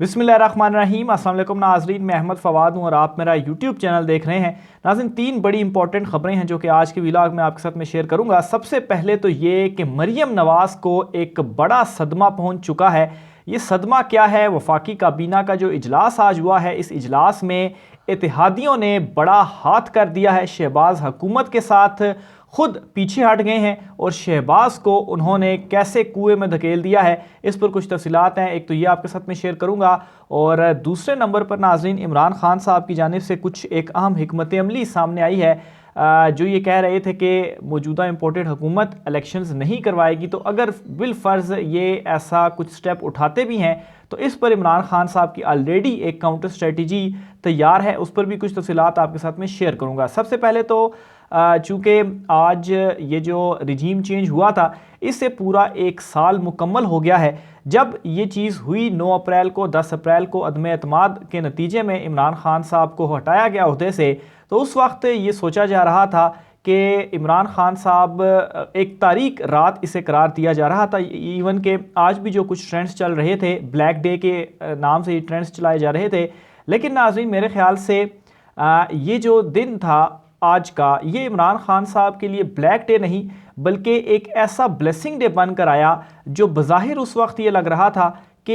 बिस्मिल्लाहिर्रहमानिर्रहीम। अस्सलाम वालेकुम नाज़रीन, मैं अहमद फ़वाद हूँ और आप मेरा यूट्यूब चैनल देख रहे हैं। नाज़रीन, तीन बड़ी इंपॉर्टेंट ख़बरें हैं जो कि आज के व्लॉग में आपके साथ में शेयर करूँगा। सबसे पहले तो ये कि मरियम नवाज़ को एक बड़ा सदमा पहुँच चुका है। ये सदमा क्या है? वफाकी काबीना का जो इजलास आज हुआ है, इस इजलास में इत्तेहादियों ने बड़ा हाथ कर दिया है शहबाज हुकूमत के साथ, खुद पीछे हट गए हैं और शहबाज को उन्होंने कैसे कुएं में धकेल दिया है, इस पर कुछ तफसीलात हैं। एक तो ये आपके साथ में शेयर करूंगा और दूसरे नंबर पर नाज़रीन इमरान खान साहब की जानिब से कुछ एक अहम हिकमत अमली सामने आई है, जो ये कह रहे थे कि मौजूदा इम्पोर्टेड हुकूमत इलेक्शंस नहीं करवाएगी, तो अगर बिलफर्ज ये ऐसा कुछ स्टेप उठाते भी हैं तो इस पर इमरान खान साहब की ऑलरेडी एक काउंटर स्ट्रेटजी तैयार है। उस पर भी कुछ तफसीलात आपके साथ में शेयर करूंगा। सबसे पहले तो चूँकि आज ये जो रिजीम चेंज हुआ था, इससे पूरा एक साल मुकम्मल हो गया है। जब ये चीज़ हुई 9 अप्रैल को, 10 अप्रैल को अदम एतमाद के नतीजे में इमरान खान साहब को हटाया गया ओहदे से, तो उस वक्त ये सोचा जा रहा था कि इमरान खान साहब, एक तारीख रात इसे करार दिया जा रहा था। इवन के आज भी जो कुछ ट्रेंड्स चल रहे थे, ब्लैक डे के नाम से ये ट्रेंड्स चलाए जा रहे थे। लेकिन नाज़रीन, मेरे ख्याल से ये जो दिन था आज का, ये इमरान खान साहब के लिए ब्लैक डे नहीं बल्कि एक ऐसा ब्लेसिंग डे बनकर आया जो बज़ाहिर उस वक्त ये लग रहा था कि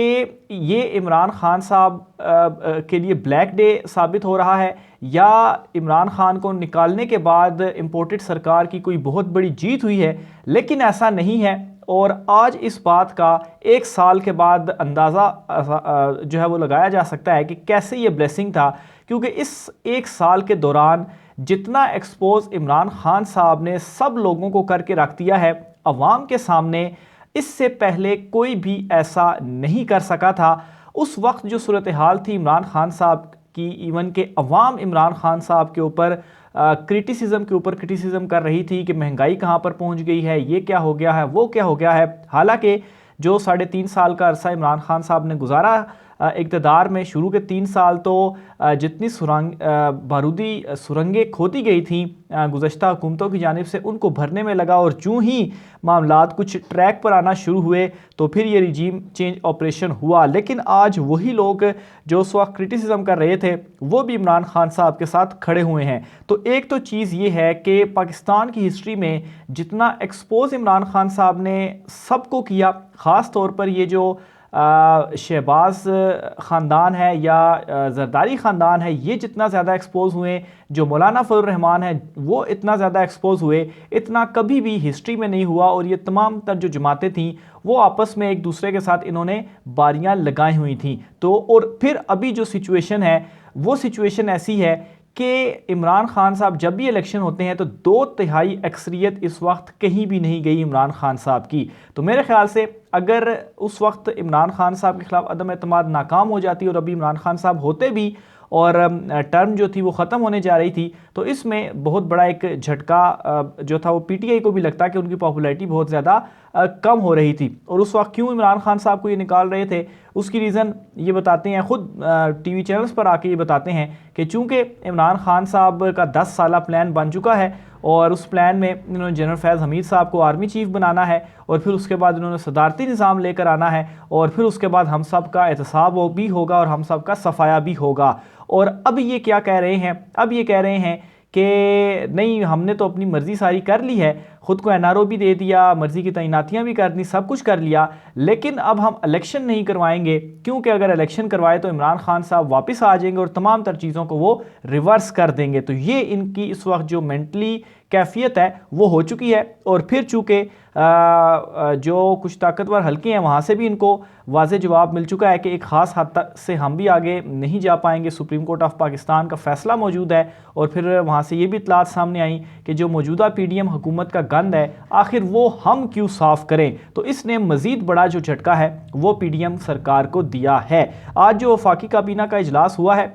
ये इमरान खान साहब के लिए ब्लैक डे साबित हो रहा है, या इमरान खान को निकालने के बाद इम्पोर्टेड सरकार की कोई बहुत बड़ी जीत हुई है। लेकिन ऐसा नहीं है और आज इस बात का एक साल के बाद अंदाज़ा जो है वो लगाया जा सकता है कि कैसे ये ब्लेसिंग था, क्योंकि इस एक साल के दौरान जितना एक्सपोज इमरान खान साहब ने सब लोगों को करके रख दिया है अवाम के सामने, इससे पहले कोई भी ऐसा नहीं कर सका था। उस वक्त जो सूरत हाल थी इमरान खान साहब की, इवन के अवाम इमरान खान साहब के ऊपर क्रिटिसिज्म के ऊपर क्रिटिसिज्म कर रही थी कि महंगाई कहाँ पर पहुँच गई है, ये क्या हो गया है, वो क्या हो गया है। हालांकि जो 3.5 साल का अरसा इमरान खान साहब ने गुजारा इक़्तिदार में, शुरू के 3 साल तो जितनी बारूदी सुरंगें खोदी गई थी गुज़श्ता हुकूमतों की जानिब से, उनको भरने में लगा और यूँ ही मामलात कुछ ट्रैक पर आना शुरू हुए तो फिर ये रिजीम चेंज ऑपरेशन हुआ। लेकिन आज वही लोग जो उस वक्त क्रिटिसिज्म कर रहे थे वो भी इमरान खान साहब के साथ खड़े हुए हैं। तो एक तो चीज़ ये है कि पाकिस्तान की हिस्ट्री में जितना एक्सपोज इमरान खान साहब ने सबको किया, ख़ास तौर पर ये जो शहबाज ख़ानदान है या जरदारी ख़ानदान है, ये जितना ज़्यादा एक्सपोज हुए, जो मौलाना फजल रहमान है वो इतना ज़्यादा एक्सपोज हुए, इतना कभी भी हिस्ट्री में नहीं हुआ। और ये तमाम तर जो जमातें थीं वो आपस में एक दूसरे के साथ इन्होंने बारियां लगाई हुई थी। तो और फिर अभी जो सिचुएशन है वो सिचुएशन ऐसी है कि इमरान खान साहब जब भी इलेक्शन होते हैं तो 2/3 अक्सरियत इस वक्त कहीं भी नहीं गई इमरान खान साहब की। तो मेरे ख्याल से अगर उस वक्त इमरान खान साहब के खिलाफ अदम एतमाद नाकाम हो जाती और अभी इमरान खान साहब होते भी और टर्म जो थी वो ख़त्म होने जा रही थी, तो इसमें बहुत बड़ा एक झटका जो था वो पीटीआई को भी लगता कि उनकी पॉपुलैरिटी बहुत ज़्यादा कम हो रही थी। और उस वक्त क्यों इमरान खान साहब को ये निकाल रहे थे, उसकी रीज़न ये बताते हैं, ख़ुद टीवी चैनल्स पर आके ये बताते हैं कि चूँकि इमरान खान साहब का 10 साला प्लान बन चुका है और उस प्लान में इन्होंने जनरल फैज़ हमीद साहब को आर्मी चीफ बनाना है और फिर उसके बाद इन्होंने सदारती निज़ाम लेकर आना है और फिर उसके बाद हम सब का एहतसाब भी होगा और हम सब का सफाया भी होगा। और अब ये क्या कह रहे हैं, अब ये कह रहे हैं कि नहीं, हमने तो अपनी मर्ज़ी सारी कर ली है, ख़ुद को एनआरओ भी दे दिया, मर्ज़ी की तैनातियाँ भी कर दी, सब कुछ कर लिया, लेकिन अब हम इलेक्शन नहीं करवाएंगे क्योंकि अगर इलेक्शन करवाए तो इमरान खान साहब वापस आ जाएंगे और तमाम तर चीज़ों को वो रिवर्स कर देंगे। तो ये इनकी इस वक्त जो मेंटली कैफियत है वो हो चुकी है। और फिर चूँकि जो कुछ ताकतवर हल्के हैं वहाँ से भी इनको वाज़े जवाब मिल चुका है कि एक ख़ास हद तक से हम भी आगे नहीं जा पाएंगे, सुप्रीम कोर्ट ऑफ पाकिस्तान का फ़ैसला मौजूद है। और फिर वहाँ से ये भी इत्तलात सामने आई कि जो मौजूदा पीडीएम हुकूमत का गंद है आखिर वो हम क्यों साफ़ करें। तो इसने मज़ीद बड़ा जो झटका है वो पीडीएम सरकार को दिया है। आज जो वफाकी काबीना का इजलास हुआ है,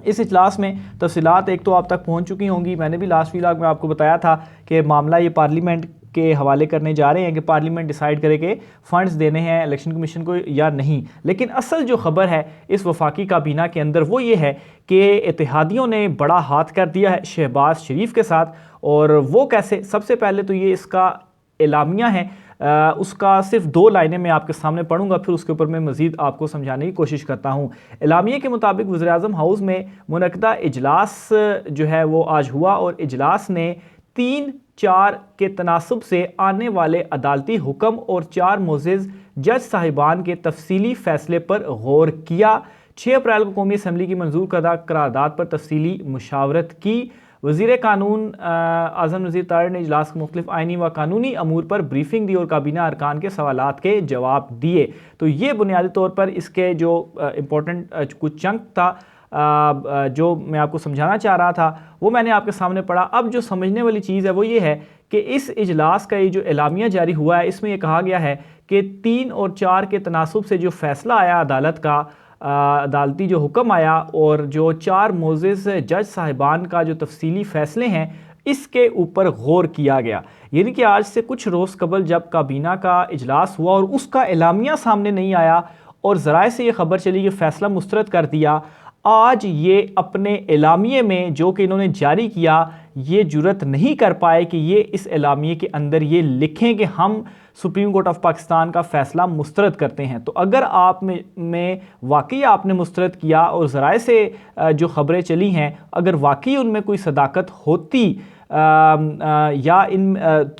इस इजलास में तफसीलात एक तो आप तक पहुंच चुकी होंगी। मैंने भी लास्ट व्लॉग में आपको बताया था कि मामला ये पार्लियामेंट के हवाले करने जा रहे हैं कि पार्लियामेंट डिसाइड करे कि फ़ंड्स देने हैं इलेक्शन कमीशन को या नहीं। लेकिन असल जो ख़बर है इस वफाकी काबीना के अंदर वो ये है कि इत्तेहादियों ने बड़ा हाथ कर दिया है शहबाज शरीफ के साथ। और वो कैसे, सबसे पहले तो ये इसका एलामिया है उसका सिर्फ 2 लाइनें मैं आपके सामने पढ़ूंगा, फिर उसके ऊपर मैं मज़ीद आपको समझाने की कोशिश करता हूँ। एलामिया के मुताबिक वज़ीर-ए-आज़म हाउस में मुनक़दा इजलास जो है वो आज हुआ और इजलास ने 3-4 के तनासुब से आने वाले अदालती हुक्म और 4 मोअज़्ज़ज़ जज साहिबान के तफसीली फ़ैसले पर गौर किया। 6 अप्रैल को कौमी असम्बली की मंजूर करदा करारदाद पर तफसीली मुशावरत की। वज़ीर कानून आज़म नज़ीर तारिड़ ने इजलास के मुख्तलिफ आइनी व कानूनी अमूर पर ब्रीफिंग दी और काबीना अरकान के सवालात के जवाब दिए। तो ये बुनियादी तौर पर इसके जो इम्पोर्टेंट कुछ चंक था जो मैं आपको समझाना चाह रहा था वो मैंने आपके सामने पढ़ा। अब जो समझने वाली चीज़ है वो ये है कि इस इजलास का ये जो एलामिया जारी हुआ है इसमें ये कहा गया है कि 3 और 4 के तनासुब से जो फ़ैसला आया अदालत का, अदालती जो हुक्म आया और जो 4 मोअज़्ज़ज़ जज साहिबान का जो तफसीली फ़ैसले हैं इसके ऊपर गौर किया गया। यानी कि आज से कुछ रोज़ कबल जब काबीना का इजलास हुआ और उसका एलामिया सामने नहीं आया और ज़राए से ये खबर चली कि फ़ैसला मुस्तरद कर दिया, आज ये अपने एलामिये में जो कि इन्होंने जारी किया ये जुर्रत नहीं कर पाए कि ये इस एलामिये के अंदर ये लिखें कि हम सुप्रीम कोर्ट ऑफ पाकिस्तान का फ़ैसला मुस्तरद करते हैं। तो अगर आप में वाकई आपने मुस्तरद किया और ज़राए से जो ख़बरें चली हैं अगर वाकई उनमें कोई सदाकत होती या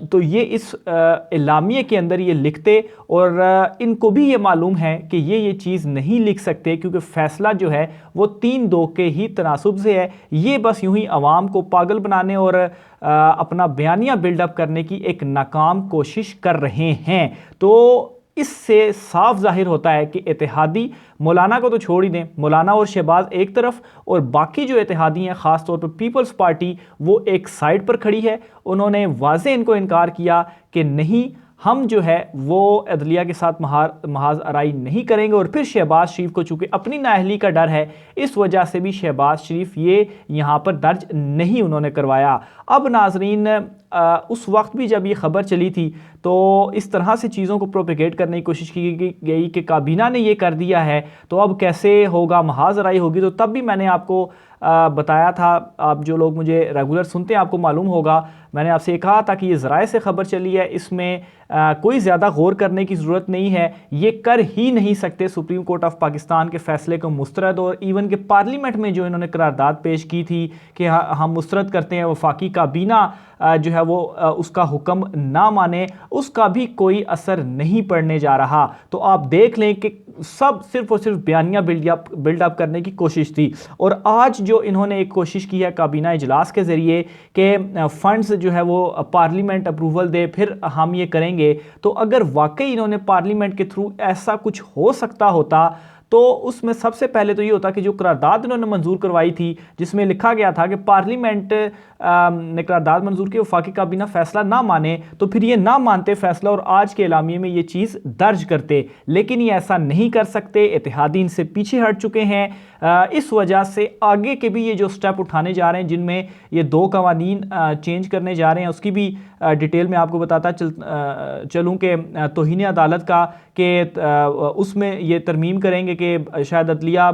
तो ये इस एलामिये के अंदर ये लिखते और इनको भी ये मालूम है कि ये चीज़ नहीं लिख सकते क्योंकि फ़ैसला जो है वो 3-2 के ही तनासुब से है। ये बस यूं ही आवाम को पागल बनाने और अपना बयानिया बिल्डअप करने की एक नाकाम कोशिश कर रहे हैं। तो इससे साफ जाहिर होता है कि इत्तेहादी मौलाना को तो छोड़ ही दें, मौलाना और शहबाज एक तरफ और बाकी जो इत्तेहादी हैं ख़ास तौर पर पीपल्स पार्टी वो एक साइड पर खड़ी है। उन्होंने वाज़े इनको इनकार किया कि नहीं हम जो है वो अदलिया के साथ महाज आराई नहीं करेंगे और फिर शहबाज शरीफ को चूँकि अपनी नाअहली का डर है इस वजह से भी शहबाज शरीफ ये यहाँ पर दर्ज नहीं उन्होंने करवाया। अब नाजरीन उस वक्त भी जब ये खबर चली थी तो इस तरह से चीज़ों को प्रोपेगेट करने की कोशिश की गई कि काबीना ने ये कर दिया है तो अब कैसे होगा, महाज आराई होगी। तो तब भी मैंने आपको बताया था, आप जो लोग मुझे रेगुलर सुनते हैं आपको मालूम होगा, मैंने आपसे ये कहा था कि ये ज़राए से खबर चली है, इसमें कोई ज़्यादा गौर करने की ज़रूरत नहीं है, ये कर ही नहीं सकते सुप्रीम कोर्ट ऑफ पाकिस्तान के फ़ैसले को मुस्तरद। और इवन के पार्लियामेंट में जो इन्होंने करारदाद पेश की थी कि हम मुस्तरद करते हैं, वफाकी काबीना जो है वो उसका हुक्म ना माने, उसका भी कोई असर नहीं पड़ने जा रहा। तो आप देख लें कि सब सिर्फ और सिर्फ बयानिया बिल्डअप करने की कोशिश थी। और आज जो इन्होंने एक कोशिश की है काबीना इजलास के ज़रिए कि फ़ंड्स जो है वो पार्लियामेंट अप्रूवल दे फिर हम ये करेंगे, तो अगर वाकई इन्होंने पार्लियामेंट के थ्रू ऐसा कुछ हो सकता होता तो उसमें सबसे पहले तो ये होता कि जो करारदाद इन्होंने मंजूर करवाई थी जिसमें लिखा गया था कि पार्लियामेंट ने करारदाद मंजूर की, वफाकी काबीना फैसला ना माने, तो फिर ये ना मानते फैसला और आज के एलामिये में ये चीज़ दर्ज करते, लेकिन ये ऐसा नहीं कर सकते। इत्तेहादी इनसे पीछे हट चुके हैं। इस वजह से आगे के भी ये जो स्टेप उठाने जा रहे हैं जिनमें ये 2 कवानीन चेंज करने जा रहे हैं उसकी भी डिटेल में आपको बताता चलूँ कि तौहीन अदालत का कि उसमें ये तरमीम करेंगे कि शायद अदलिया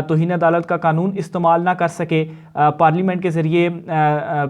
तौहीन अदालत का कानून इस्तेमाल ना कर सके, पार्लियामेंट के ज़रिए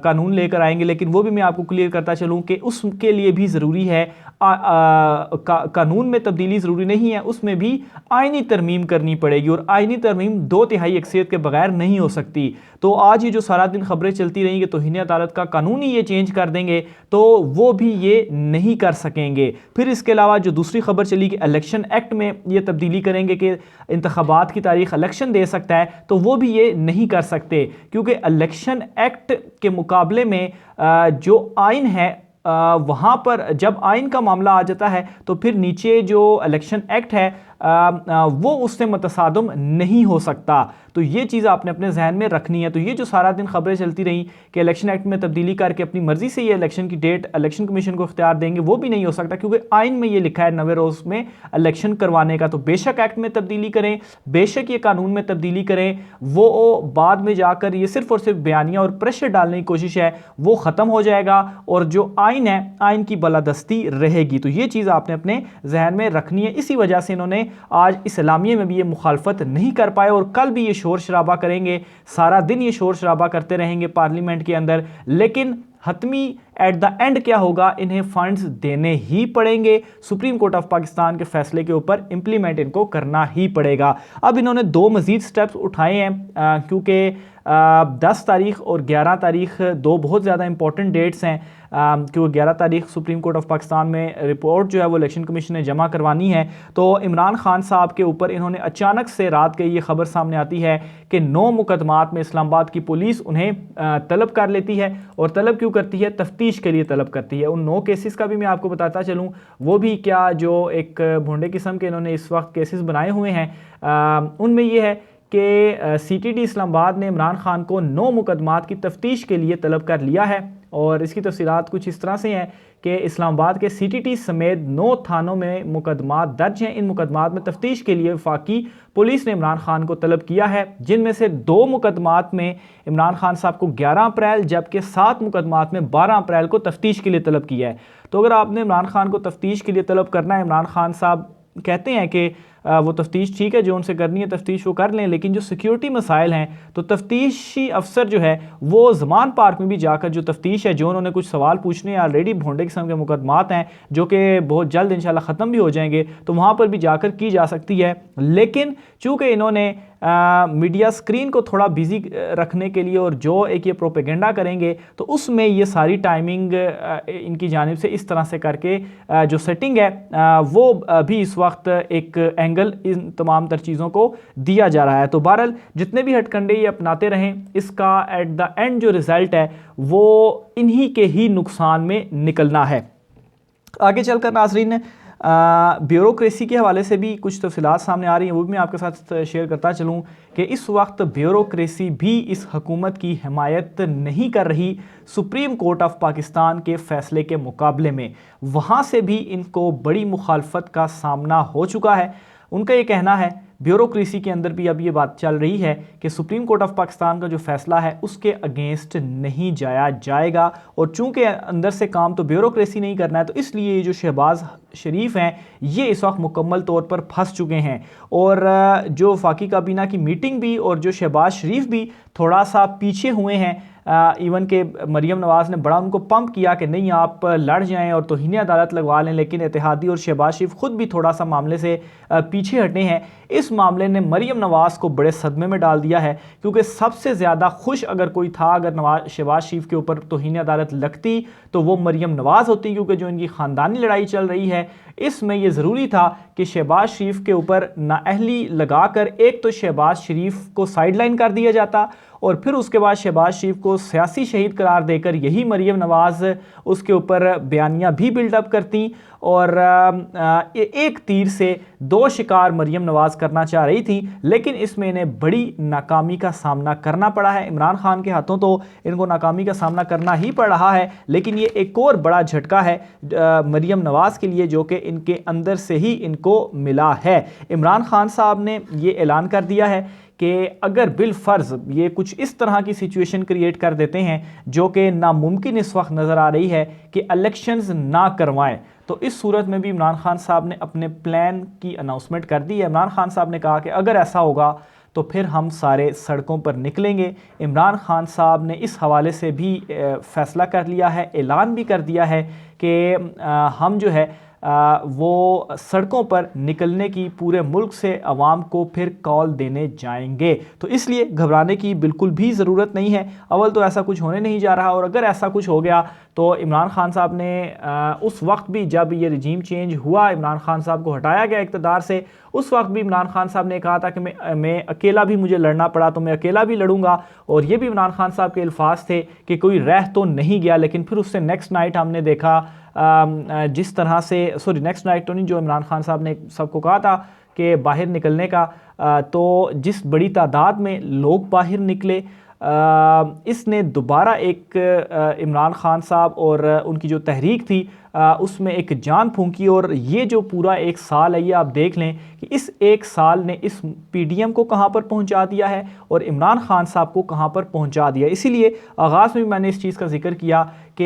कानून लेकर आएंगे। लेकिन वो भी मैं आपको क्लियर करता चलूँ कि उसके लिए भी ज़रूरी है कानून में तब्दीली ज़रूरी नहीं है, उसमें भी आइनी तरमीम करनी पड़ेगी और आइनी तरमीम 2/3 अक्सरियत के बगैर नहीं हो सकती। तो आज ये जो सारा दिन खबरें चलती रहीं कि तौहीन अदालत का कानून ही ये चेंज कर देंगे, तो वो भी ये नहीं कर सकेंगे। फिर इसके अलावा जो दूसरी खबर चली कि इलेक्शन एक्ट में ये तब्दीली करेंगे कि इंतखाबात की तारीख इलेक्शन दे सकता है, तो वो भी ये नहीं कर सकते क्योंकि इलेक्शन एक्ट के मुकाबले में जो आइन है वहाँ पर जब आइन का मामला आ जाता है तो फिर नीचे जो इलेक्शन एक्ट है वो उससे मुतसादम नहीं हो सकता। तो ये चीज़ आपने अपने जहन में रखनी है। तो ये जो सारा दिन खबरें चलती रहीं कि इलेक्शन एक्ट में तब्दीली करके अपनी मर्जी से ये इलेक्शन की डेट इलेक्शन कमीशन को इख्तियार देंगे, वो भी नहीं हो सकता क्योंकि आइन में ये लिखा है 90 रोज़ में इलेक्शन करवाने का। तो बेशक एक्ट में तब्दीली करें, बेशक ये कानून में तब्दीली करें, वो बाद में जाकर ये सिर्फ और सिर्फ बयानिया और प्रेशर डालने की कोशिश है, वो ख़त्म हो जाएगा और जो आइन है आइन की बलादस्ती रहेगी। तो ये चीज़ आपने अपने जहन में रखनी है। इसी वजह से इन्होंने आज इस्लामिया में भी ये मुखालफत नहीं कर पाए और कल भी ये शोर शराबा करेंगे, सारा दिन ये शोर शराबा करते रहेंगे पार्लियामेंट के अंदर, लेकिन हतमी एट द एंड क्या होगा, इन्हें फंड्स देने ही पड़ेंगे। सुप्रीम कोर्ट ऑफ पाकिस्तान के फैसले के ऊपर इंप्लीमेंट इनको करना ही पड़ेगा। अब इन्होंने 2 मजीद स्टेप्स उठाए हैं क्योंकि 10 तारीख और 11 तारीख 2 बहुत ज़्यादा इंपॉर्टेंट डेट्स हैं क्योंकि 11 तारीख सुप्रीम कोर्ट ऑफ पाकिस्तान में रिपोर्ट जो है वो इलेक्शन कमीशन ने जमा करवानी है। तो इमरान खान साहब के ऊपर इन्होंने अचानक से रात के ये खबर सामने आती है कि 9 मुकदमात में इस्लामाबाद की पुलिस उन्हें तलब कर लेती है। और तलब क्यों करती है? तफ्तीश के लिए तलब करती है। उन 9 केसेस का भी मैं आपको बताता चलूँ, वो भी क्या जो एक भोंडे किस्म के इन्होंने इस वक्त केसेस बनाए हुए हैं, उनमें ये है कि CTD इस्लामाबाद ने इमरान खान को 9 मुकदमात की तफ्तीश के लिए तलब कर लिया है। और इसकी तफसीलात कुछ इस तरह से हैं कि इस्लामाबाद के CTT समेत 9 थानों में मुकदमात दर्ज हैं। इन मुकदमात में तफ्तीश के लिए वफाकी पुलिस ने इमरान खान को तलब किया है, जिनमें से 2 मुकदमात में इमरान खान साहब को 11 अप्रैल जबकि 7 मुकदमात में 12 अप्रैल को तफ्तीश के लिए तलब किया है। तो अगर आपने इमरान खान को तफ्तीश के लिए तलब करना है, इमरान खान साहब कहते हैं कि वो तफ्तीश ठीक है, जो उनसे करनी है तफ्तीश वो कर लें, लेकिन जो सिक्योरिटी मसाइल हैं तो तफ्तीशी अफसर जो है वो ज़मान पार्क में भी जाकर जो तफ्तीश है, जो उन्होंने कुछ सवाल पूछने ऑलरेडी भोंडे किस्म के मुकदमात हैं जो कि बहुत जल्द इंशाल्लाह ख़त्म भी हो जाएंगे, तो वहाँ पर भी जाकर की जा सकती है। लेकिन चूँकि इन्होंने मीडिया स्क्रीन को थोड़ा बिजी रखने के लिए और जो एक ये प्रोपेगेंडा करेंगे तो उसमें ये सारी टाइमिंग इनकी जानिब से इस तरह से करके जो सेटिंग है वो भी इस वक्त एक एंगल इन तमाम तर चीज़ों को दिया जा रहा है। तो बहरहाल जितने भी हटकंडे ये अपनाते रहें, इसका एट द एंड जो रिज़ल्ट है वो इन्हीं के ही नुकसान में निकलना है। आगे चलकर नाज़रीन ब्यूरोक्रेसी के हवाले से भी कुछ तफसीलात सामने आ रही हैं, वो भी मैं आपके साथ शेयर करता चलूँ कि इस वक्त ब्यूरोक्रेसी भी इस हुकूमत की हिमायत नहीं कर रही सुप्रीम कोर्ट ऑफ पाकिस्तान के फ़ैसले के मुकाबले में। वहाँ से भी इनको बड़ी मुखालफत का सामना हो चुका है। उनका ये कहना है, ब्यूरोक्रेसी के अंदर भी अब ये बात चल रही है कि सुप्रीम कोर्ट ऑफ पाकिस्तान का जो फैसला है उसके अगेंस्ट नहीं जाया जाएगा। और चूंकि अंदर से काम तो ब्यूरोक्रेसी नहीं करना है, तो इसलिए ये जो शहबाज शरीफ हैं ये इस वक्त मुकम्मल तौर पर फंस चुके हैं। और जो वफाकी काबीना की मीटिंग भी और जो शहबाज शरीफ भी थोड़ा सा पीछे हुए हैं। इवन के मरियम नवाज़ ने बड़ा उनको पंप किया कि नहीं आप लड़ जाएं और तौहीन अदालत लगवा लें, लेकिन इत्तेहादी और शहबाज शरीफ खुद भी थोड़ा सा मामले से पीछे हटे हैं। इस मामले ने मरियम नवाज़ को बड़े सदमे में डाल दिया है, क्योंकि सबसे ज़्यादा खुश अगर कोई था, अगर शहबाज शरीफ के ऊपर तौहीन अदालत लगती तो वो मरियम नवाज़ होती, क्योंकि जो इनकी ख़ानदानी लड़ाई चल रही है इसमें यह ज़रूरी था कि शहबाज शरीफ के ऊपर नाअहली लगाकर एक तो शहबाज शरीफ को साइडलाइन कर दिया जाता और फिर उसके बाद शहबाज शरीफ को सियासी शहीद करार देकर यही मरियम नवाज़ उसके ऊपर बयानियाँ भी बिल्डअप करती और एक तीर से 2 शिकार मरियम नवाज़ करना चाह रही थी। लेकिन इसमें इन्हें बड़ी नाकामी का सामना करना पड़ा है। इमरान खान के हाथों तो इनको नाकामी का सामना करना ही पड़ रहा है, लेकिन ये एक और बड़ा झटका है मरियम नवाज़ के लिए, जो कि इनके अंदर से ही इनको मिला है। इमरान खान साहब ने ये ऐलान कर दिया है कि अगर बिलफर्ज ये कुछ इस तरह की सिचुएशन क्रिएट कर देते हैं जो कि नामुमकिन इस वक्त नज़र आ रही है कि इलेक्शंस ना करवाएं, तो इस सूरत में भी इमरान खान साहब ने अपने प्लान की अनाउंसमेंट कर दी है। इमरान खान साहब ने कहा कि अगर ऐसा होगा तो फिर हम सारे सड़कों पर निकलेंगे। इमरान खान साहब ने इस हवाले से भी फैसला कर लिया है, ऐलान भी कर दिया है कि हम जो है वो सड़कों पर निकलने की पूरे मुल्क से अवाम को फिर कॉल देने जाएंगे। तो इसलिए घबराने की बिल्कुल भी ज़रूरत नहीं है। अव्वल तो ऐसा कुछ होने नहीं जा रहा, और अगर ऐसा कुछ हो गया तो इमरान खान साहब ने उस वक्त भी जब ये रजीम चेंज हुआ, इमरान खान साहब को हटाया गया इक़्तिदार से, उस वक्त भी इमरान खान साहब ने कहा था कि मैं अकेला भी मुझे लड़ना पड़ा तो मैं अकेला भी लड़ूंगा। और ये भी इमरान खान साहब के अल्फाज थे कि कोई रह तो नहीं गया। लेकिन फिर उससे नेक्स्ट नाइट हमने देखा जिस तरह से नेक्स्ट नाइट तो नहीं, जो इमरान खान साहब ने सबको कहा था कि बाहर निकलने का, तो जिस बड़ी तादाद में लोग बाहर निकले इसने दोबारा एक इमरान खान साहब और उनकी जो तहरीक थी उसमें एक जान फूंकी। और ये जो पूरा एक साल है, ये आप देख लें कि इस एक साल ने इस पीडीएम को कहां पर पहुंचा दिया है और इमरान खान साहब को कहां पर पहुंचा दिया। इसीलिए आगाज़ में भी मैंने इस चीज़ का जिक्र किया कि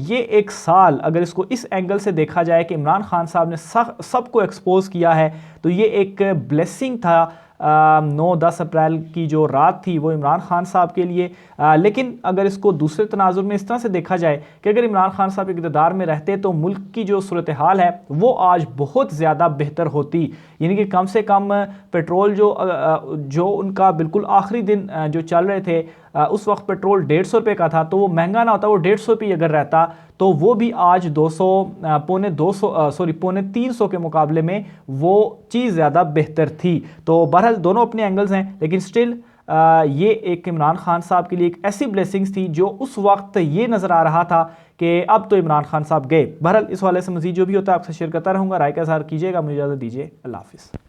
ये एक साल अगर इसको इस एंगल से देखा जाए कि इमरान खान साहब ने सबको एक्सपोज किया है, तो ये एक ब्लेसिंग था। 9-10 अप्रैल की जो रात थी वो इमरान खान साहब के लिए। लेकिन अगर इसको दूसरे तनाजुर में इस तरह से देखा जाए कि अगर इमरान खान साहब इक़्तिदार में रहते तो मुल्क की जो सूरत हाल है वो आज बहुत ज़्यादा बेहतर होती। यानी कि कम से कम पेट्रोल जो उनका बिल्कुल आखिरी दिन जो चल रहे थे, उस वक्त पेट्रोल 150 रुपये का था, तो वो महंगा ना होता, वो 150 रुपये अगर रहता तो वो भी आज 200 पौने 300 के मुकाबले में वो चीज़ ज़्यादा बेहतर थी। तो बहरहाल दोनों अपने एंगल्स हैं, लेकिन स्टिल ये एक इमरान खान साहब के लिए एक ऐसी ब्लेसिंग्स थी जो उस वक्त ये नज़र आ रहा था कि अब तो इमरान खान साहब गए। बहरहाल इस वाले से मज़ीद जो भी होता है आपसे शेयर करता रहूँगा। राय का इज़हार कीजिएगा। मुझे इजाज़त दीजिए। अल्लाह हाफ़िज़।